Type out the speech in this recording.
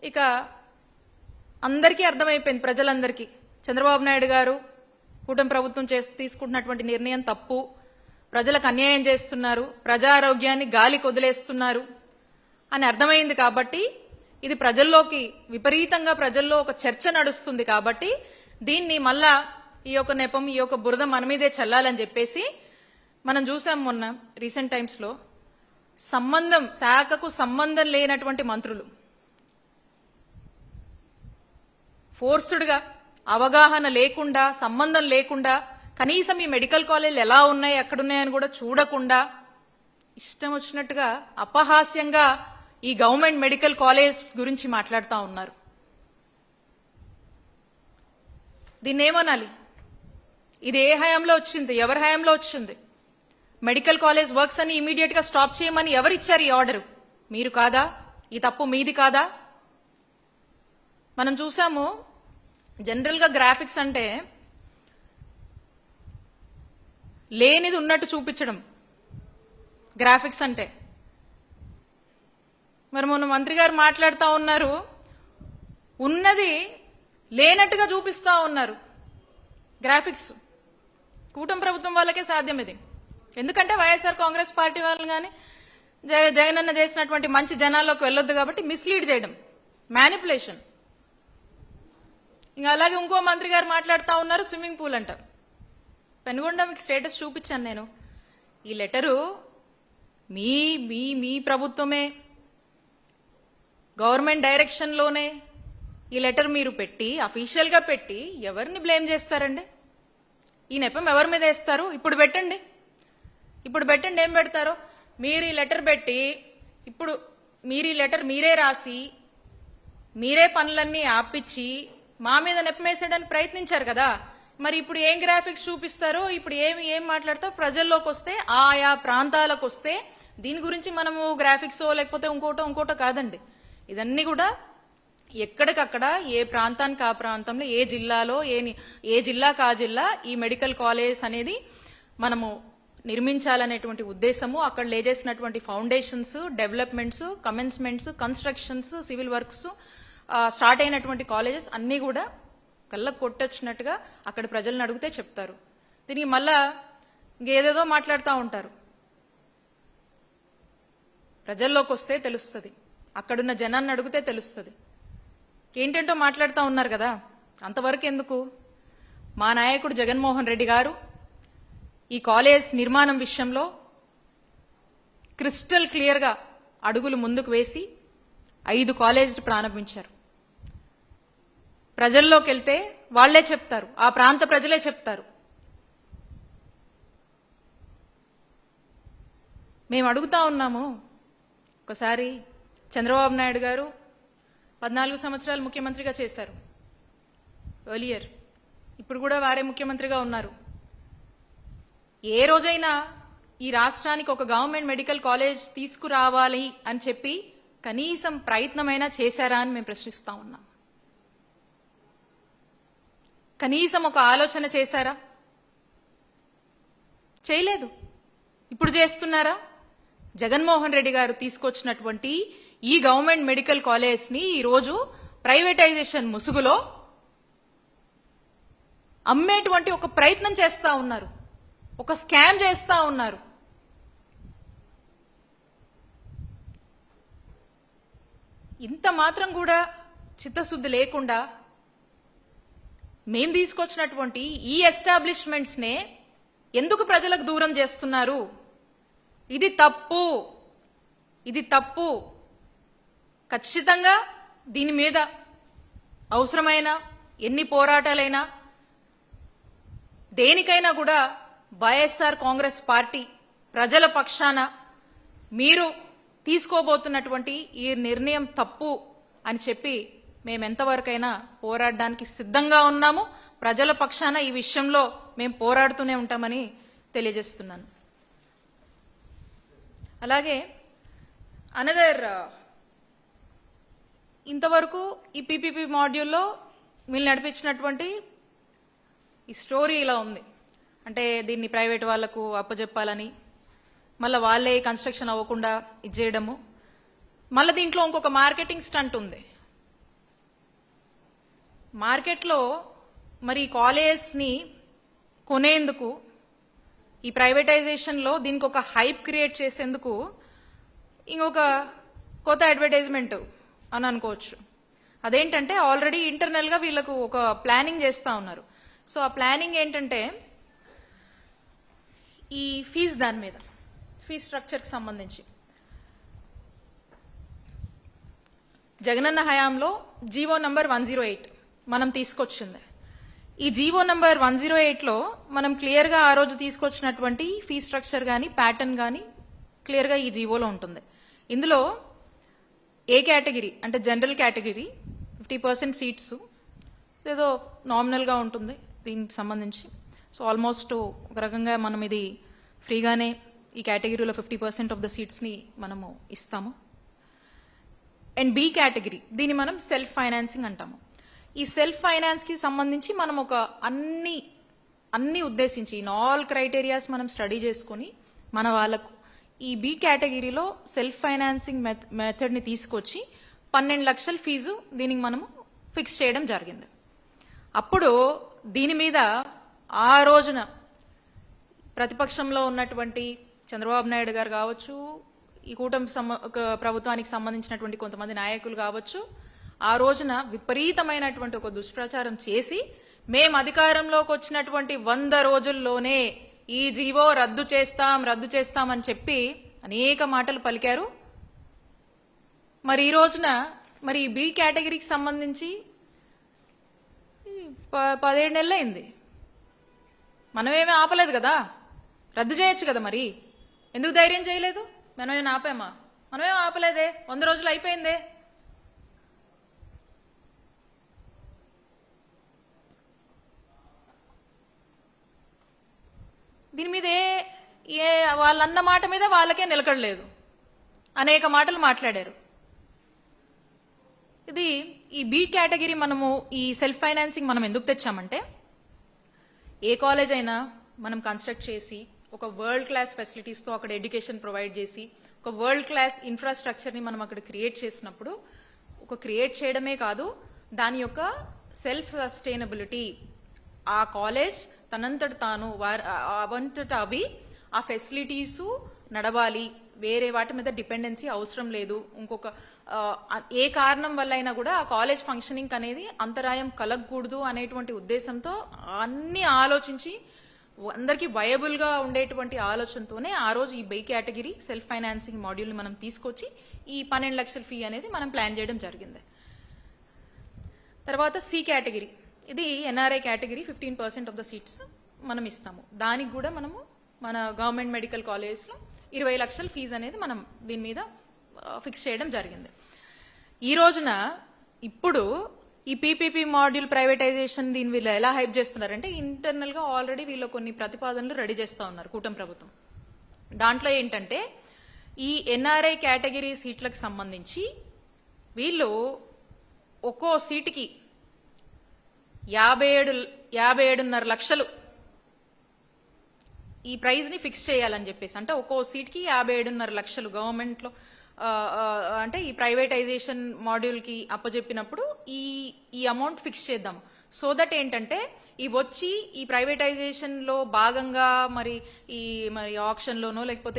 ఇక అందరికీ అర్థమైపోయింది, ప్రజలందరికీ చంద్రబాబు నాయుడు గారు కూటమి ప్రభుత్వం తీసుకుంటున్నటువంటి నిర్ణయం తప్పు, ప్రజలకు అన్యాయం చేస్తున్నారు, ప్రజారోగ్యాన్ని గాలి కొదిలేస్తున్నారు అని అర్థమైంది. కాబట్టి ఇది ప్రజల్లోకి విపరీతంగా ప్రజల్లో ఒక చర్చ నడుస్తుంది. కాబట్టి దీన్ని మళ్ళా ఈ యొక్క నెపం, ఈ యొక్క బురద మన మీదే చల్లాలని చెప్పేసి మనం చూసాం మొన్న రీసెంట్ టైమ్స్ లో శాఖకు సంబంధం లేనటువంటి మంత్రులు ఫోర్స్డ్గా, అవగాహన లేకుండా, సంబంధం లేకుండా, కనీసం ఈ మెడికల్ కాలేజీలు ఎలా ఉన్నాయి, ఎక్కడున్నాయని కూడా చూడకుండా ఇష్టం వచ్చినట్టుగా అపహాస్యంగా ఈ గవర్నమెంట్ మెడికల్ కాలేజ్ గురించి మాట్లాడుతూ ఉన్నారు. దీన్ని ఏమనాలి? ఇది ఏ హయాంలో వచ్చింది? ఎవరి హయాంలో వచ్చింది? మెడికల్ కాలేజ్ వర్క్స్ అని ఇమీడియట్ గా స్టాప్ చేయమని ఎవరు ఇచ్చారు ఈ ఆర్డర్? మీరు కాదా? ఈ తప్పు మీది కాదా? మనం చూసాము, జనరల్ గా గ్రాఫిక్స్ అంటే లేనిది ఉన్నట్టు చూపించడం గ్రాఫిక్స్ అంటే. మరి మొన్న మంత్రి గారు మాట్లాడుతూ ఉన్నారు, ఉన్నది లేనట్టుగా చూపిస్తా ఉన్నారు గ్రాఫిక్స్. కూటమి ప్రభుత్వం వాళ్ళకే సాధ్యం ఇది. ఎందుకంటే వైఎస్ఆర్ కాంగ్రెస్ పార్టీ వాళ్ళు కానీ జగనన్న చేసినటువంటి మంచి జనాల్లోకి వెళ్ళొద్దు కాబట్టి మిస్లీడ్ చేయడం, మ్యానిపులేషన్. ఇంకా అలాగే ఇంకో మంత్రి గారు మాట్లాడుతూ ఉన్నారు, స్విమ్మింగ్ పూల్ అంట. పెనుగొండ మీకు స్టేటస్ చూపించాను నేను. ఈ లెటరు మీ మీ మీ ప్రభుత్వమే, గవర్నమెంట్ డైరెక్షన్ లోనే ఈ లెటర్ మీరు పెట్టి, అఫీషియల్ గా పెట్టి ఎవరిని బ్లేమ్ చేస్తారండి? ఈ నెపం ఎవరి మీద వేస్తారు? ఇప్పుడు పెట్టండి, ఏం పెడతారో. మీరు ఈ లెటర్ పెట్టి, ఇప్పుడు మీరు ఈ లెటర్ మీరే రాసి, మీరే పనులన్నీ ఆపిచ్చి మా మీద నెప్పమేసేయడానికి ప్రయత్నించారు కదా. మరి ఇప్పుడు ఏం గ్రాఫిక్స్ చూపిస్తారో, ఇప్పుడు ఏం మాట్లాడతారో ప్రజల్లోకి వస్తే, ఆయా ప్రాంతాలకు వస్తే దీని గురించి మనము గ్రాఫిక్సో లేకపోతే ఇంకోటో కాదండి. ఇదన్నీ కూడా ఎక్కడికక్కడ ఏ ప్రాంతానికి ఆ ప్రాంతంలో, ఏ జిల్లాలో ఏ జిల్లాకు ఆ జిల్లా ఈ మెడికల్ కాలేజ్ అనేది మనము నిర్మించాలనేటువంటి ఉద్దేశము, అక్కడ లేజేసినటువంటి foundations, developments, commencements, constructions, civil works, start అయినటువంటి కాలేజెస్ అన్నీ కూడా కళ్ళకు కొట్టొచ్చినట్టుగా అక్కడ ప్రజలను అడిగితే చెప్తారు. దీనికి మళ్ళా ఇంకేదేదో మాట్లాడుతూ ఉంటారు. ప్రజల్లోకి వస్తే తెలుస్తుంది, అక్కడున్న జనాన్ని అడిగితే తెలుస్తుంది. ఏంటంటో మాట్లాడుతూ ఉన్నారు కదా, అంతవరకు ఎందుకు? మా నాయకుడు జగన్మోహన్ రెడ్డి గారు ఈ కాలేజ్ నిర్మాణం విషయంలో క్రిస్టల్ క్లియర్ గా అడుగులు ముందుకు వేసి 5 కాలేజీలు ప్రారంభించారు. ప్రజల్లోకి వెళ్తే వాళ్లే చెప్తారు, ఆ ప్రాంత ప్రజలే చెప్తారు. మేము అడుగుతా ఉన్నాము, ఒకసారి చంద్రబాబు నాయుడు గారు 14 సంవత్సరాలు ముఖ్యమంత్రిగా చేశారు ఎర్లియర్, ఇప్పుడు కూడా వారే ముఖ్యమంత్రిగా ఉన్నారు. ఏ రోజైనా ఈ రాష్ట్రానికి ఒక గవర్నమెంట్ మెడికల్ కాలేజ్ తీసుకురావాలి అని చెప్పి కనీసం ప్రయత్నమైనా చేశారా అని మేము ప్రశ్నిస్తా ఉన్నాం. కనీసం ఒక ఆలోచన చేశారా? చేయలేదు. ఇప్పుడు చేస్తున్నారా? జగన్మోహన్ రెడ్డి గారు తీసుకొచ్చినటువంటి ఈ గవర్నమెంట్ మెడికల్ కాలేజ్ ని ఈరోజు ప్రైవేటైజేషన్ ముసుగులో అమ్మేటువంటి ఒక ప్రయత్నం చేస్తా ఉన్నారు, ఒక స్కామ్ చేస్తా ఉన్నారు. ఇంత మాత్రం కూడా చిత్తశుద్ధి లేకుండా మేం తీసుకొచ్చినటువంటి ఈ ఎస్టాబ్లిష్మెంట్స్ నే ఎందుకు ప్రజలకు దూరం చేస్తున్నారు? ఇది తప్పు. ఖచ్చితంగా దీని మీద అవసరమైన ఎన్ని పోరాటాలైనా, దేనికైనా కూడా వైఎస్ఆర్ కాంగ్రెస్ పార్టీ ప్రజల పక్షాన మీరు తీసుకోబోతున్నటువంటి ఈ నిర్ణయం తప్పు అని చెప్పి మేము ఎంతవరకైనా పోరాడడానికి సిద్ధంగా ఉన్నాము. ప్రజల పక్షాన ఈ విషయంలో మేము పోరాడుతూనే ఉంటామని తెలియజేస్తున్నాను. అలాగే అనదర్, ఇంతవరకు ఈ పీపీపీ మాడ్యూల్లో వీళ్ళు నడిపించినటువంటి ఈ స్టోరీ ఇలా ఉంది. అంటే దీన్ని ప్రైవేట్ వాళ్లకు అప్పచెప్పాలని, మళ్ళీ వాళ్ళే కన్స్ట్రక్షన్ అవ్వకుండా ఇది చేయడము. మళ్ళీ దీంట్లో ఇంకొక మార్కెటింగ్ స్టంట్ ఉంది. మార్కెట్లో మరి కాలేజెస్ని కొనేందుకు ఈ ప్రైవేటైజేషన్లో దీనికి ఒక హైప్ క్రియేట్ చేసేందుకు ఇంకొక కొత్త అడ్వర్టైజ్మెంట్ అని అనుకోవచ్చు. అదేంటంటే ఆల్రెడీ ఇంటర్నల్గా వీళ్ళకు ఒక ప్లానింగ్ చేస్తూ ఉన్నారు. సో ఆ ప్లానింగ్ ఏంటంటే ఈ దాని మీద ఫీజ్ స్ట్రక్చర్కి సంబంధించి జగనన్న హయాంలో జీవో నంబర్ 108 మనం తీసుకొచ్చింది. ఈ జీవో నంబర్ 108లో మనం క్లియర్గా ఆ రోజు తీసుకొచ్చినటువంటి ఫీ స్ట్రక్చర్ కానీ ప్యాటర్న్ కానీ క్లియర్గా ఈ జీవోలో ఉంటుంది. ఇందులో ఏ కేటగిరీ అంటే జనరల్ కేటగిరీ 50% సీట్స్ ఏదో నామినల్గా ఉంటుంది దీనికి సంబంధించి. సో ఆల్మోస్ట్ ఒక రకంగా మనం ఇది ఫ్రీగానే ఈ కేటగిరీలో 50% ఆఫ్ ద సీట్స్ని మనము ఇస్తాము. అండ్ బి కేటగిరీ దీన్ని మనం సెల్ఫ్ ఫైనాన్సింగ్ అంటాము. ఈ సెల్ఫ్ ఫైనాన్స్కి సంబంధించి మనం ఒక అన్ని ఉద్దేశించి ఇన్ ఆల్ క్రైటీరియాస్ మనం స్టడీ చేసుకొని మన వాళ్ళకు ఈ బి కేటగిరీలో సెల్ఫ్ ఫైనాన్సింగ్ మెథడ్ని తీసుకొచ్చి 12 లక్షల ఫీజు దీనికి మనము ఫిక్స్ చేయడం జరిగింది. అప్పుడు దీని మీద ఆ రోజున ప్రతిపక్షంలో ఉన్నటువంటి చంద్రబాబు నాయుడు గారు కావచ్చు, ఈ కూటమి ప్రభుత్వానికి సంబంధించినటువంటి కొంతమంది నాయకులు కావచ్చు, ఆ రోజున విపరీతమైనటువంటి ఒక దుష్ప్రచారం చేసి మేము అధికారంలోకి వచ్చినటువంటి 100 రోజుల్లోనే ఈ జీవో రద్దు చేస్తాం అని చెప్పి అనేక మాటలు పలికారు. మరి ఈ రోజున మరి బి కేటగిరీకి సంబంధించి 17 నెలలు అయింది. మనమేమీ ఆపలేదు కదా, రద్దు చేయొచ్చు కదా. మరి ఎందుకు ధైర్యం చేయలేదు? మనమేమైనా ఆపామా? మనమేం ఆపలేదే. 100 రోజులు అయిపోయిందే. దీని మీద వాళ్ళన్న మాట మీద వాళ్ళకే నిలకడలేదు. అనేక మాటలు మాట్లాడారు. ఇది ఈ బి కేటగిరీ మనము ఈ సెల్ఫ్ ఫైనాన్సింగ్ మనం ఎందుకు తెచ్చామంటే, ఏ కాలేజ్ అయినా మనం కన్స్ట్రక్ట్ చేసి ఒక వరల్డ్ క్లాస్ ఫెసిలిటీస్తో అక్కడ ఎడ్యుకేషన్ ప్రొవైడ్ చేసి ఒక వరల్డ్ క్లాస్ ఇన్ఫ్రాస్ట్రక్చర్ని మనం అక్కడ క్రియేట్ చేసినప్పుడు ఒక క్రియేట్ చేయడమే కాదు, దాని యొక్క సెల్ఫ్ సస్టైనబిలిటీ, ఆ కాలేజ్ తనంతట తాను అవంతట అవి ఆ ఫెసిలిటీస్ నడవాలి, వేరే వాటి మీద డిపెండెన్సీ అవసరం లేదు. ఇంకొక ఏ కారణం వల్ల అయినా కూడా ఆ కాలేజ్ ఫంక్షనింగ్ అనేది అంతరాయం కలగకూడదు అనేటువంటి ఉద్దేశంతో అన్ని ఆలోచించి అందరికీ వయబుల్గా ఉండేటువంటి ఆలోచనతోనే ఆ రోజు ఈ బై కేటగిరీ సెల్ఫ్ ఫైనాన్సింగ్ మాడ్యూల్ని మనం తీసుకొచ్చి ఈ 12 లక్షల ఫీ అనేది మనం ప్లాన్ చేయడం జరిగింది. తర్వాత సి కేటగిరీ, ఇది NRI category 15% of the seats మనం ఇస్తాము. దానికి కూడా మనము మన గవర్నమెంట్ మెడికల్ కాలేజ్లో 20 లక్షల ఫీజు అనేది మనం దీని మీద ఫిక్స్ చేయడం జరిగింది. ఈ రోజున ఇప్పుడు ఈ పీపీపీ మాడ్యూల్ ప్రైవేటైజేషన్ దీని వీళ్ళు ఎలా హైప్ చేస్తున్నారంటే, ఇంటర్నల్గా ఆల్రెడీ వీళ్ళు కొన్ని ప్రతిపాదనలు రెడీ చేస్తూ ఉన్నారు కూటమి ప్రభుత్వం. దాంట్లో ఏంటంటే ఈ ఎన్ఆర్ఐ కేటగిరీ సీట్లకు సంబంధించి వీళ్ళు ఒక్కో సీటుకి 57.5 లక్షలు ఈ ప్రైజ్ ని ఫిక్స్ చేయాలని చెప్పేసి, అంటే ఒక్కో సీట్ కి 57.5 లక్షలు గవర్నమెంట్ లో అంటే ఈ ప్రైవేటైజేషన్ మాడ్యూల్ కి అప్పచెప్పినప్పుడు ఈ అమౌంట్ ఫిక్స్ చేద్దాం. సో దట్ ఏంటంటే ఈ వచ్చి ఈ ప్రైవేటైజేషన్ లో భాగంగా మరి ఆప్షన్ లోనో లేకపోతే